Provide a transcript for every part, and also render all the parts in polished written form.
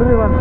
RV1.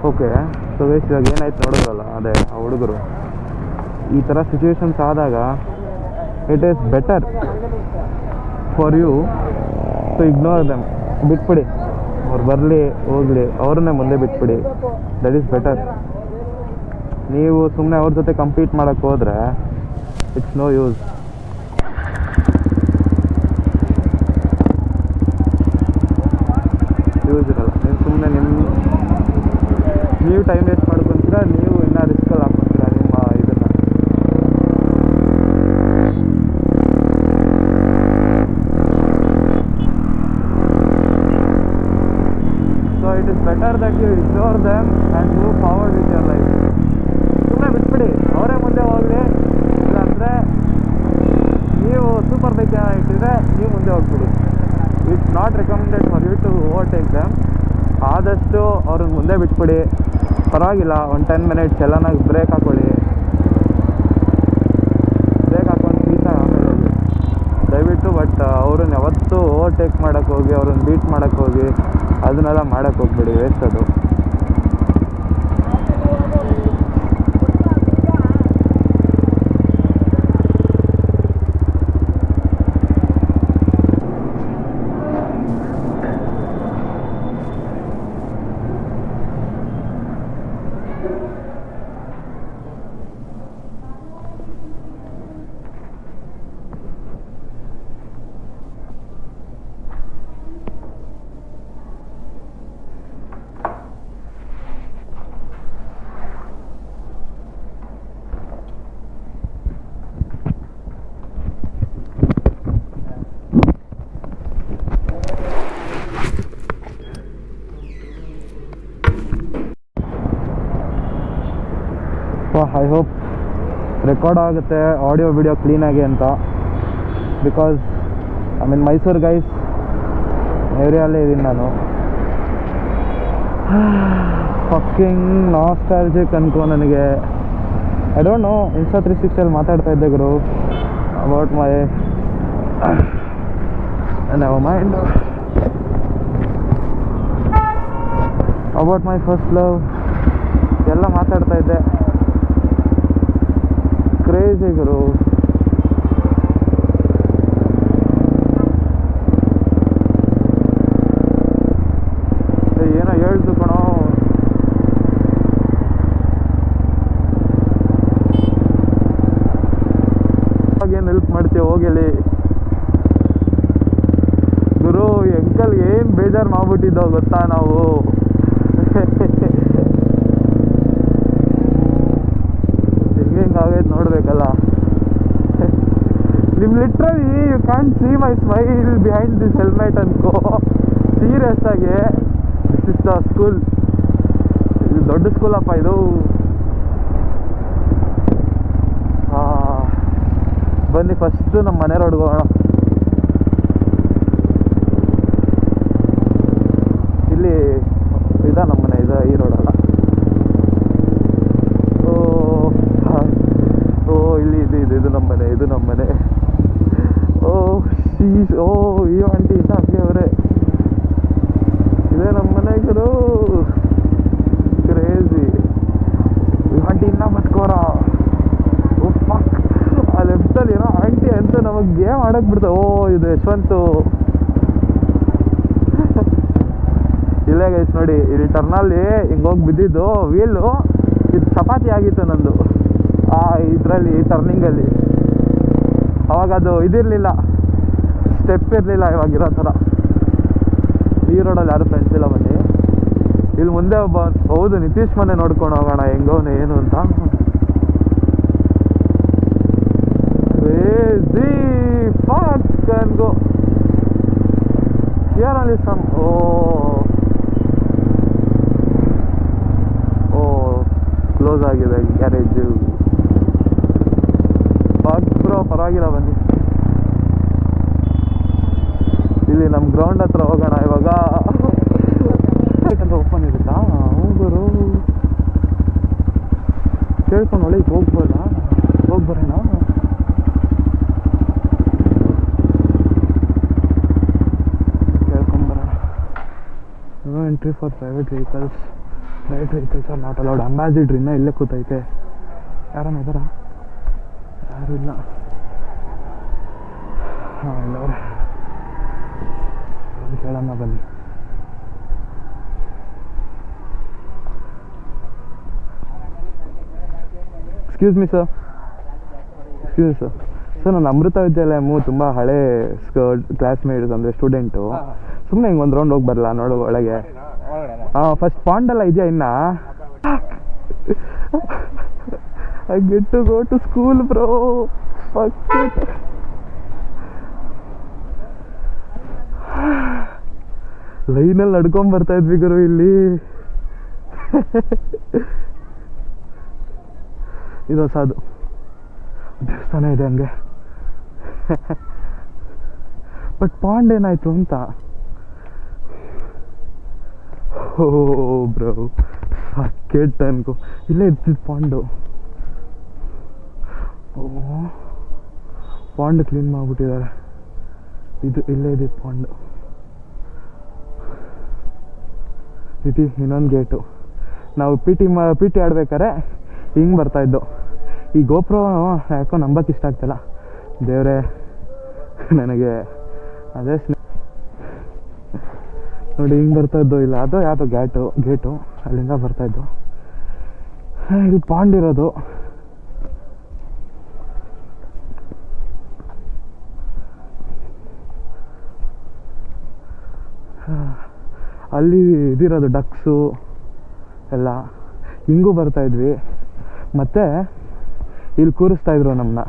Okay, so waste ಇವಾಗ ಏನಾಯ್ತು ನೋಡೋದಲ್ಲ, ಅದೇ ಆ ಹುಡುಗರು ಈ ಥರ ಸಿಚುವೇಶನ್ಸ್ ಆದಾಗ it is better for you to ignore them. ಬಿಟ್ಬಿಡಿ, ಅವ್ರು ಬರಲಿ ಹೋಗಲಿ, ಅವ್ರನ್ನೇ ಮುಂದೆ ಬಿಟ್ಬಿಡಿ. That is better. ನೀವು ಸುಮ್ಮನೆ ಅವ್ರ ಜೊತೆ ಕಂಪೀಟ್ ಮಾಡೋಕ್ಕೆ ಹೋದರೆ ಇಟ್ಸ್ ನೋ ಯೂಸ್. ಯೂಸ್ ಇರಲ್ಲ. ನೀವು ಸುಮ್ಮನೆ ನೀವು ಟೈಮ್ ವೇಸ್ಟ್ ಮಾಡ್ಕೊತೀರಾ, ನೀವು ಇನ್ನೂ ರಿಸ್ಕಲ್ಲಿ ಹಾಕ್ಕೊತೀರಾ ನಿಮ್ಮ ಇದನ್ನು. So it is better that you ignore them and move forward with your life. ಸುಮ್ಮನೆ ಬಿಟ್ಬಿಡಿ, ಅವರೇ ಮುಂದೆ ಹೋಗಲಿ. ಇಲ್ಲಾಂದರೆ ನೀವು ಸೂಪರ್ ಬೈಕ್ ಇಟ್ಟಿದ್ರೆ ನೀವು ಮುಂದೆ ಹೋಗ್ಬಿಡಿ. It's not recommended for you to overtake them. ಆದಷ್ಟು ಅವ್ರಿಗೆ ಮುಂದೆ ಬಿಟ್ಬಿಡಿ. ಪರವಾಗಿಲ್ಲ, ಒಂದು 10 ಮಿನಿಟ್ಸ್ ಎಲ್ಲನಾಗಿ ಬ್ರೇಕ್ ಹಾಕೊಳ್ಳಿ. ಬ್ರೇಕ್ ಹಾಕೊಂಡು ಪೀಸಾಗಿ ಆಮೇಲೆ ಹೋಗಿ ದಯವಿಟ್ಟು. ಬಟ್ ಅವ್ರನ್ನ ಯಾವತ್ತೂ ಓವರ್ಟೇಕ್ ಮಾಡೋಕ್ಕೆ ಹೋಗಿ, ಅವ್ರನ್ನ ಬೀಟ್ ಮಾಡೋಕ್ಕೆ ಹೋಗಿ ಅದನ್ನೆಲ್ಲ ಮಾಡೋಕ್ಕೆ ಹೋಗ್ಬಿಡಿ, ವೇಸ್ಟ್ ಅದು. ಐ ಹೋಪ್ ರೆಕಾರ್ಡ್ ಆಗುತ್ತೆ ಆಡಿಯೋ ವಿಡಿಯೋ ಕ್ಲೀನಾಗಿ ಅಂತ. Because I mean Mysuru guys, ಏರಿಯಲ್ಲೇ ಇದ್ದೀನಿ ನಾನು. ಫಕ್ಕಿಂಗ್ ನಾಸ್ಟಾಲ್ಜಿಕ್ ಅನ್ಕೋ ನನಗೆ. ಐ ಡೋಂಟ್ ನೋ, Insta360 ಮಾತಾಡ್ತಾ ಇದ್ದೆ ಗುರು about my never mind, about my first love ಎಲ್ಲ ಮಾತಾಡ್ತಾ ಇದ್ದೆ. ಕ್ರೇಜಿ ಗುರು. ಏನೋ ಹೇಳ್ತು ಕಣೋ. ಏನು ಹೆಲ್ಪ್ ಮಾಡ್ತೀವಿ ಹೋಗಿಲಿ ಗುರು. ಅಂಕಲ್ ಏನು ಬೇಜಾರು ಮಾಡ್ಬಿಟ್ಟಿದ್ದೋ ಗೊತ್ತಾ ನಾವು. ಹಿಂಗಾಗೈತೆ ನೋಡ್ಬೇಕಲ್ಲ. ನಿಮ್ literally you can see my smile behind this helmet ಅನ್ಕೋ. ಸೀರಿಯಸ್ ಆಗಿ ದಿಸ್ ಇಸ್ ದ ಸ್ಕೂಲ್. ಇದು ದೊಡ್ಡ ಸ್ಕೂಲಪ್ಪ ಇದು. ಬನ್ನಿ ಫಸ್ಟು ನಮ್ಮ ಮನೆ ರೋಡ್ಗೆ ಹೋಗೋಣ. ಇಲ್ಲಿ ಇದ ನಮ್ಮ ಮನೆ, ಇದು ಈ ರೋಡಲ್ಲ. ಇಲ್ಲಿ ಇದು ನಮ್ಮ ಮನೆ, ಇದು ನಮ್ಮ ಮನೆ. ಈ ಆಂಟಿ ಇನ್ನ ಹಾಕಿ ಅವರೇ, ಇದೇ ನಮ್ಮ ಮನೆಗರು. ಕ್ರೇಜಿ. ಈ ಆಂಟಿ ಇನ್ನ ಬಟ್ಕೋರ. ಆ ಲೆಫ್ಟಲ್ಲಿ ಏನೋ ಆಂಟಿ ಅಂತ ನಮಗೆ ಗೇಮ್ ಆಡಕ್ ಬಿಡ್ತಾವೆ. ಇದು ಯಶವಂತು. ಇಲ್ಲೇ ಗೈಸ್ ನೋಡಿ, ಇಲ್ಲಿ ಟರ್ನಲ್ಲಿ ಹಿಂಗೋಗಿ ಬಿದ್ದಿದ್ದು ವೀಲು ಇದು ಚಪಾತಿ ಆಗಿತ್ತು ನಂದು ಇದರಲ್ಲಿ ಟರ್ನಿಂಗಲ್ಲಿ. ಅವಾಗ ಅದು ಇದಿರಲಿಲ್ಲ, ಸ್ಟೆಪ್ ಇರಲಿಲ್ಲ ಇವಾಗಿರೋ ಥರ. ಈ ರೋಡಲ್ಲಿ ಯಾರು ಫ್ರೆಂಡ್ಸ್ ಇಲ್ಲ. ಬನ್ನಿ ಇಲ್ಲಿ ಮುಂದೆ ಒಬ್ಬ, ಹೌದು ನಿತೀಶ್ ಮನೆ ನೋಡ್ಕೊಂಡು ಹೋಗೋಣ ಹೆಂಗೋನೆ ಏನು ಅಂತ. ಕ್ರೇಜಿ ಫಕ್ ಅನ್ಗೋ. Here only some. ಕ್ಲೋಸ್ ಆಗಿದೆ ಗ್ಯಾರೇಜು. ಬ್ರೋ ಪರವಾಗಿಲ್ಲ ಬನ್ನಿ. ಇಲ್ಲಿ ನಮ್ಮ ಗ್ರೌಂಡ್ ಹತ್ರ ಹೋಗೋಣ ಇವಾಗ. ಓಪನ್ ಇರುತ್ತಾ? ಹೋಗೋರು ಕೇಳ್ಕೊಂಡು ಒಳಗೆ ಹೋಗ್ಬೋದಾ? ಹೋಗಿ ಬರೋಣ. ಕೇಳ್ಕೊಂಬರೋಣ. No entry for private vehicles. Private vehicles are not allowed. Ambassador ಇನ್ನೂ ಇಲ್ಲೇ ಕೂತೈತೆ. ಯಾರನ್ನ ಇದ್ದಾರ? ಯಾರು ಇಲ್ಲ. ಹಾಂ ಇಲ್ಲವ್ರೆ. ಅದು ಕೇಳೋಣ ಬನ್ನಿ. Excuse me sir. Excuse sir. Sir ನಾನು ಅಮೃತ ವಿದ್ಯಾಲಯ ತುಂಬ ಹಳೆ ಕ್ಲಾಸ್ಮೇಟ್ಸ್ ಅಂದರೆ ಸ್ಟೂಡೆಂಟು. ಸುಮ್ಮನೆ ಹಿಂಗೆ ಒಂದು ರೌಂಡ್ ಹೋಗಿ ಬರಲ್ಲ ನೋಡು ಒಳಗೆ. ಹಾಂ ಫಸ್ಟ್ ಪಾಂಡೆಲ್ಲ ಇದೆಯಾ ಇನ್ನ? I get to go to school bro. Fuck it. ಲೈನಲ್ಲಿ ನಡ್ಕೊಂಡ್ ಬರ್ತಾ ಇದ್ವಿ ಗುರು ಇಲ್ಲಿ. ಇದು ಹೊಸದು ದೇವಸ್ಥಾನ ಇದೆ ಹಂಗೆ. ಬಟ್ ಪಾಂಡ್ ಏನಾಯ್ತು ಅಂತ. ಓ ಬ್ರೋ ಕೆಟ್ಟ ಅನ್ಕೋ. ಇಲ್ಲೇ ಇರ್ತಿದ್ದು ಪಾಂಡು. ಓ ಪಾಂಡ್ ಕ್ಲೀನ್ ಮಾಡಿಬಿಟ್ಟಿದ್ದಾರೆ. ಇದು ಇಲ್ಲೇ ಇದೆ ಪಾಂಡು. ಇದು ಇನ್ನೊಂದು ಗೇಟು. ನಾವು ಪಿ ಟಿ ಆಡ್ಬೇಕಾರೆ ಹಿಂಗೆ ಬರ್ತಾಯಿದ್ದು. ಈ ಗೋಪ್ರೋ ಯಾಕೋ ನಂಬಕ್ಕೆ ಇಷ್ಟ ಆಗ್ತಿಲ್ಲ. ದೇವರೇ ನನಗೆ ಅದೇ ನೋಡಿ ಹಿಂಗೆ ಬರ್ತಾಯಿದ್ದು. ಇಲ್ಲ ಅದು ಯಾವುದೋ ಗೇಟು ಅಲ್ಲಿಂದ ಬರ್ತಾಯಿದ್ದು. ಇಲ್ಲಿ ಪಾಂಡ್ ಇರೋದು. ಅಲ್ಲಿ ಇದಿರೋದು ಡಕ್ಸು ಎಲ್ಲ. ಹಿಂಗೂ ಬರ್ತಾಯಿದ್ವಿ. ಮತ್ತು ಇಲ್ಲಿ ಕೂರಿಸ್ತಾಯಿದ್ರು ನಮ್ಮನ್ನ.